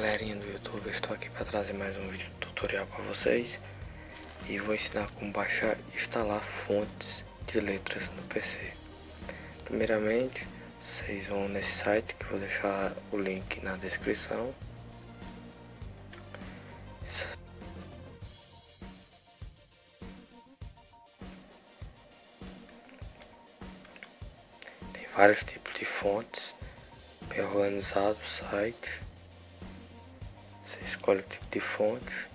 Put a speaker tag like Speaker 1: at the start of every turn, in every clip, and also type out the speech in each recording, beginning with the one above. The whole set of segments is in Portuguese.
Speaker 1: galerinha do YouTube, eu estou aqui para trazer mais um vídeo tutorial para vocês e vou ensinar como baixar e instalar fontes de letras no PC. Primeiramente, vocês vão nesse site que eu vou deixar o link na descrição. Tem vários tipos de fontes, bem organizado o site. Você escolhe o tipo de fonte,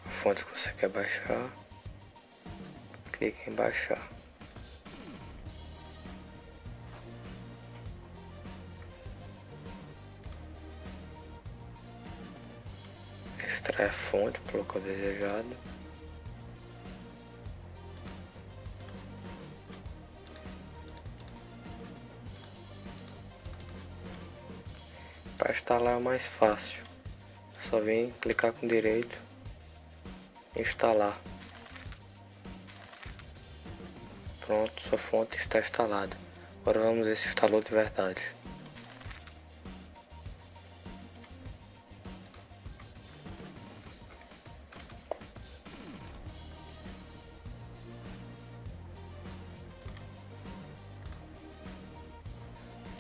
Speaker 1: a fonte que você quer baixar, clique em baixar. Extrai a fonte para o local desejado. Para instalar é o mais fácil, só vem clicar com direito e instalar. Pronto, sua fonte está instalada. Agora vamos ver se instalou de verdade.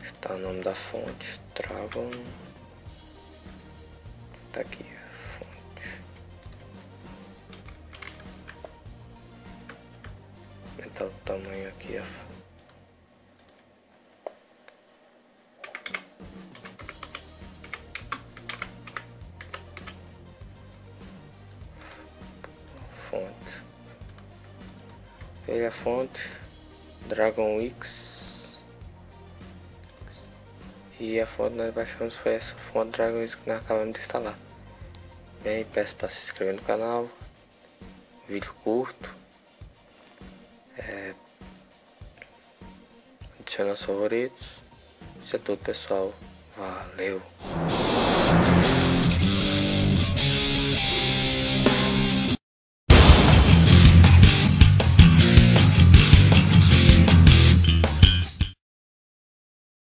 Speaker 1: Está o nome da fonte, Dragon. Tá aqui a fonte. Aumentar o tamanho aqui a fonte. E a fonte Dragon X. E a fonte que nós baixamos foi essa fonte Dragon X que nós acabamos de instalar. Bem, peço para se inscrever no canal. Vídeo curto. Adicione aos favoritos. Isso é tudo, pessoal. Valeu!